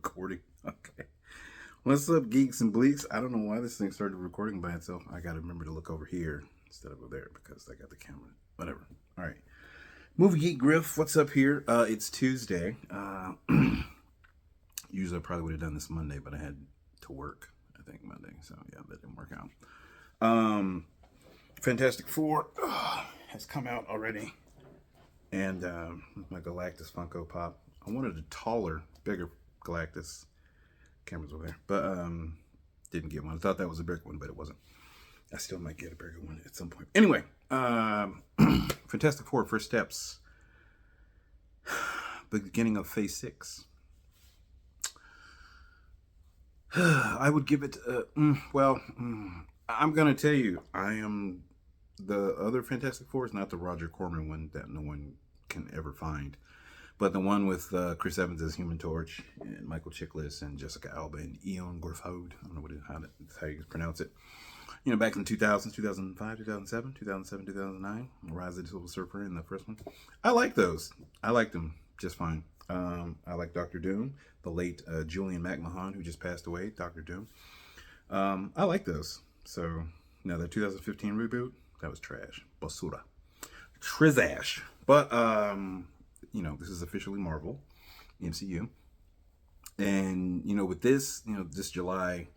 recording. Okay. What's up, geeks and bleaks? I don't know why this thing started recording by itself. I gotta remember to look over here instead of over there because I got the camera. Whatever. All right. Moviegeekgriff, what's up here? It's Tuesday. Usually I probably would have done this Monday, but I had to work, I think, Monday. So, yeah, that didn't work out. Fantastic Four has come out already. And my Galactus Funko Pop. I wanted a taller, bigger Galactus. Camera's over there. But didn't get one. I thought that was a bigger one, but it wasn't. I still might get a bigger one at some point. Anyway, Fantastic Four, first steps. Beginning of Phase 6. I would give it, I'm going to tell you, I am, the other Fantastic Four is not the Roger Corman one that no one can ever find. But the one with Chris Evans as Human Torch, and Michael Chiklis, and Jessica Alba, and Eon Gorfode. I don't know how you pronounce it. You know, back in 2000, 2005, 2007, 2007, 2009, Rise of the Silver Surfer in the first one. I like those. I like them just fine. I like Dr. Doom, the late Julian McMahon, who just passed away, Dr. Doom. I like those. So, now the 2015 reboot, that was trash. Basura. Trizash. But, you know, this is officially Marvel, MCU. And, you know, with this, you know, this July,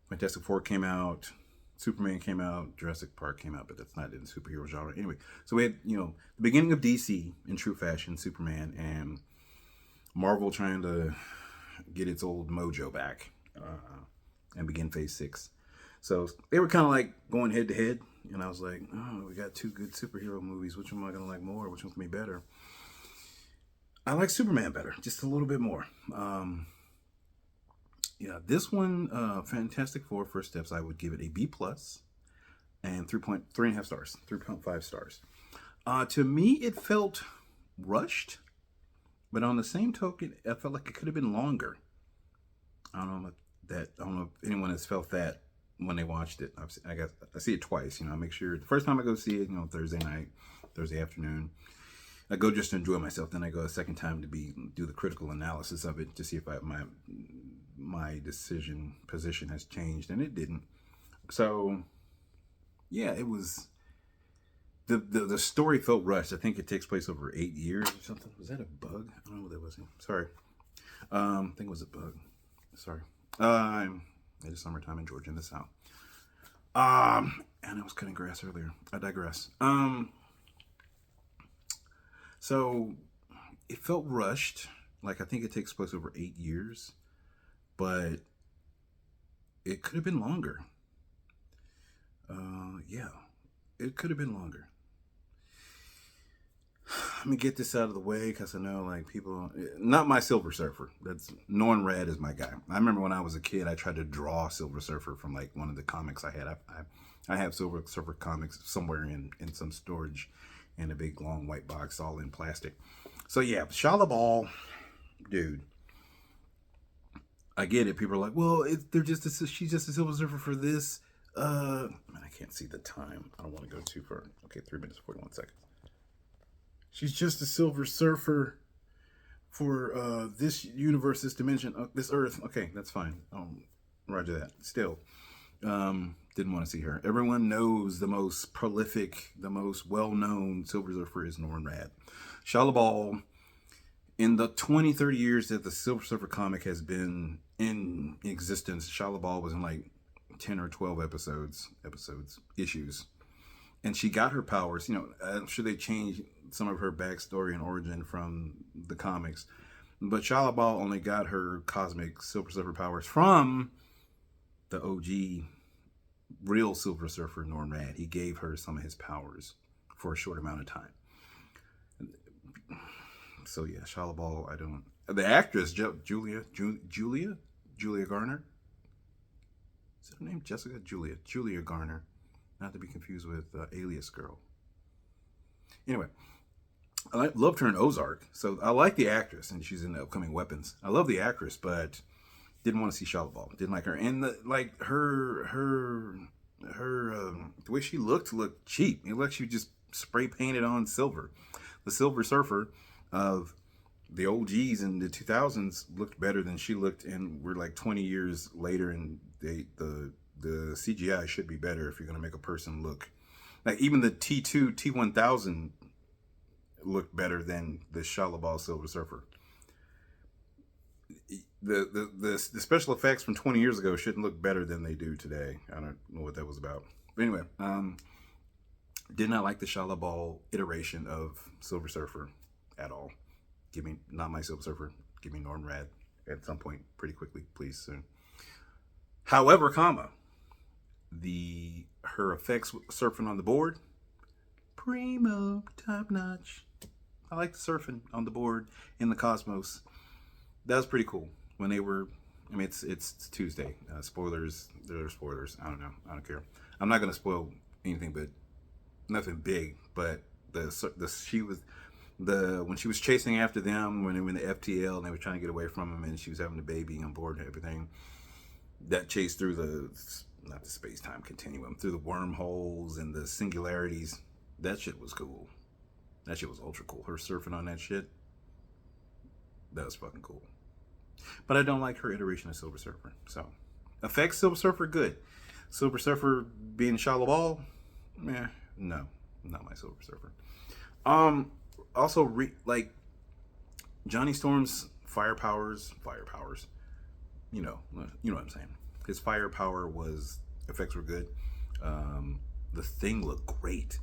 Fantastic Four came out, Superman came out, Jurassic Park came out, but that's not in the superhero genre. Anyway, so we had, you know, the beginning of DC in true fashion, Superman, and Marvel trying to get its old mojo back and begin Phase 6. So they were kind of like going head to head. And I was like, oh, we got two good superhero movies. Which one am I going to like more? Which one's going to be better? I like Superman better, just a little bit more. Yeah, this one, Fantastic Four, First Steps, I would give it a B+, and 3.5 stars, 3.5 stars. To me, it felt rushed, but on the same token, I felt like it could have been longer. I don't know if anyone has felt that when they watched it. I see it twice. You know, I make sure the first time I go see it, you know, Thursday night, Thursday afternoon. I go just to enjoy myself. Then I go a second time to do the critical analysis of it to see if my position has changed, and it didn't. So, yeah, it was the story felt rushed. I think it takes place over 8 years or something. Was that a bug? I don't know what that was. Sorry. I think it was a bug. Sorry. It is summertime in Georgia in the South. And I was cutting grass earlier. I digress. So it felt rushed. Like, I think it takes place over 8 years, but it could have been longer. Yeah, it could have been longer. Let me get this out of the way because I know, like, people, not my Silver Surfer. That's Norn Rad is my guy. I remember when I was a kid, I tried to draw Silver Surfer from like one of the comics I had. I have Silver Surfer comics somewhere in some storage in a big long white box, all in plastic. So yeah, Shia LaBeouf, dude. I get it. People are like, well, she's just a Silver Surfer for this. Man, I can't see the time. I don't want to go too far. Okay, 3 minutes, 41 seconds. She's just a Silver Surfer for this universe, this dimension, this Earth. Okay, that's fine. Roger that. Still, didn't want to see her. Everyone knows the most prolific, the most well-known Silver Surfer is Norman Rad. Shia LaBeouf, in the 20, 30 years that the Silver Surfer comic has been in existence, Shia LaBeouf was in like 10 or 12 issues. And she got her powers. You know, I'm sure they changed some of her backstory and origin from the comics. But Shia LaBeouf only got her cosmic Silver Surfer powers from the OG real Silver Surfer, Norman Rad. He gave her some of his powers for a short amount of time. So yeah, Shia LaBeouf, the actress, Julia Garner. Is that her name? Julia Garner. Not to be confused with Alias Girl. Anyway, I loved her in Ozark. So I like the actress, and she's in the upcoming Weapons. I love the actress, but didn't want to see Shia LaBeouf. Didn't like her. And the way she looked cheap. It looked like she just spray painted on silver. The Silver Surfer of the OGs in the 2000s looked better than she looked, and we're like 20 years later, and the CGI should be better if you're gonna make a person look like even the T2 T1000 looked better than the Shalabal Silver Surfer. The special effects from 20 years ago shouldn't look better than they do today. I don't know what that was about. But anyway, did not like the Shalabal iteration of Silver Surfer at all. Give me not my Silver Surfer. Give me Norm Rad at some point, pretty quickly, please, soon. However, her effects surfing on the board, primo, top notch. I like the surfing on the board in the cosmos. That was pretty cool. When they were, I mean, it's Tuesday. Spoilers. There are spoilers. I don't know. I don't care. I'm not gonna spoil anything, but nothing big. But when she was chasing after them when they were in the FTL and they were trying to get away from him, and she was having the baby on board and everything. That chase through not the space-time continuum, through the wormholes and the singularities. That shit was cool. That shit was ultra cool. Her surfing on that shit, that was fucking cool. But I don't like her iteration of Silver Surfer. So, effects Silver Surfer, good. Silver Surfer being Shalabal, no, not my Silver Surfer. Also, like Johnny Storm's fire powers. You know what I'm saying. His fire power effects were good. The Thing looked great.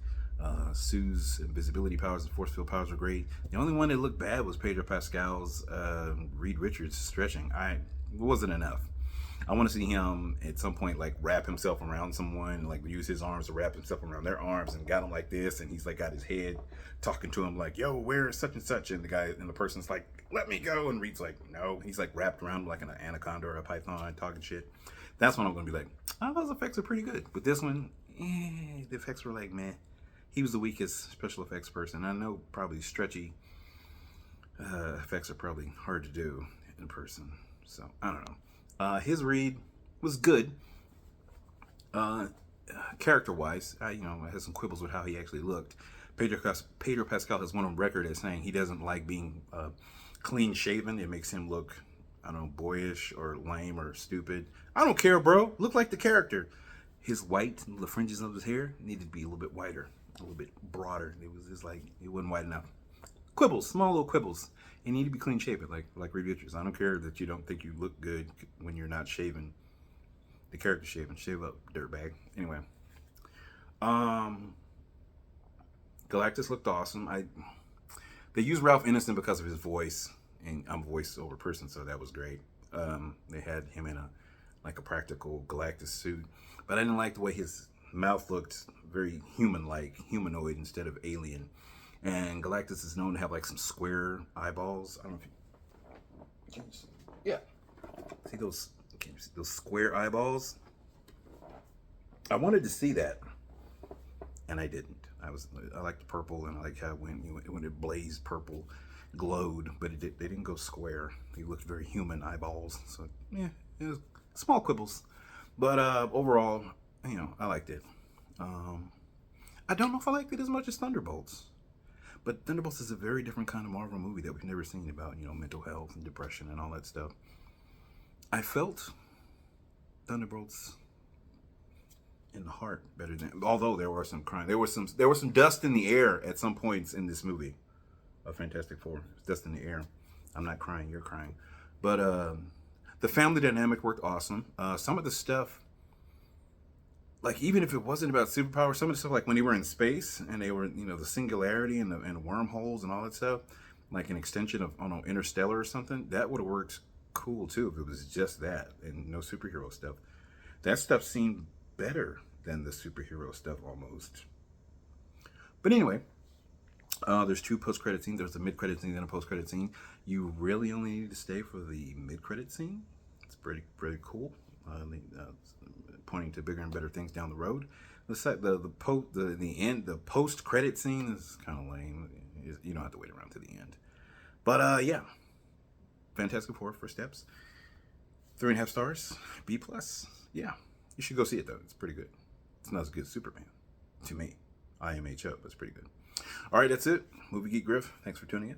Sue's invisibility powers and force field powers were great. The only one that looked bad was Pedro Pascal's Reed Richards stretching. It wasn't enough. I want to see him at some point like wrap himself around someone, like use his arms to wrap himself around their arms and got him like this, and he's like got his head talking to him like, yo, where is such and such, and the person's like, let me go, and Reed's like, no. He's like wrapped around like an anaconda or a python talking shit. That's when I'm gonna be like, oh, those effects are pretty good. But this one, the effects were like, man. He was the weakest special effects person. I know probably stretchy effects are probably hard to do in person. So, I don't know. His read was good. Character-wise, I had some quibbles with how he actually looked. Pedro Pascal has went on record as saying he doesn't like being clean-shaven. It makes him look, I don't know, boyish or lame or stupid. I don't care, bro. Look like the character. His white, the fringes of his hair needed to be a little bit whiter. A little bit broader. It was just like it wasn't wide enough. Quibbles, small little quibbles. You need to be clean shaven, like Reed Richards. I don't care that you don't think you look good when you're not shaving. The character shaving, shave up, dirtbag. Anyway, Galactus looked awesome. They used Ralph Ineson because of his voice, and I'm a voiceover person, so that was great. They had him in a practical Galactus suit, but I didn't like the way his mouth looked very human-like, humanoid instead of alien. And Galactus is known to have like some square eyeballs. I don't know if you can see. Yeah. See those? Can you see those square eyeballs? I wanted to see that, and I didn't. I like the purple, and I like how when it blazed purple, glowed, but they didn't go square. They looked very human eyeballs. So yeah, it was small quibbles, but overall, I liked it. I don't know if I liked it as much as Thunderbolts. But Thunderbolts is a very different kind of Marvel movie that we've never seen about, mental health and depression and all that stuff. I felt Thunderbolts in the heart better than, although there was some crying. There was some dust in the air at some points in this movie of Fantastic Four. Dust in the air. I'm not crying, you're crying. But the family dynamic worked awesome. Some of the stuff, like even if it wasn't about superpowers, some of the stuff like when they were in space and they were, the singularity and the wormholes and all that stuff, like an extension of, I don't know, Interstellar or something, that would have worked cool too if it was just that and no superhero stuff. That stuff seemed better than the superhero stuff almost. But anyway, there's two post-credit scenes. There's a mid-credit scene and a post-credit scene. You really only need to stay for the mid-credit scene. It's pretty cool. Pointing to bigger and better things down the road. The post-credit scene is kind of lame. You don't have to wait around to the end. But yeah, Fantastic Four First Steps, 3.5 stars, B+. Yeah, you should go see it though. It's pretty good. It's not as good as Superman to me. IMHO, but it's pretty good. All right, that's it. Movie Geek Griff. Thanks for tuning in.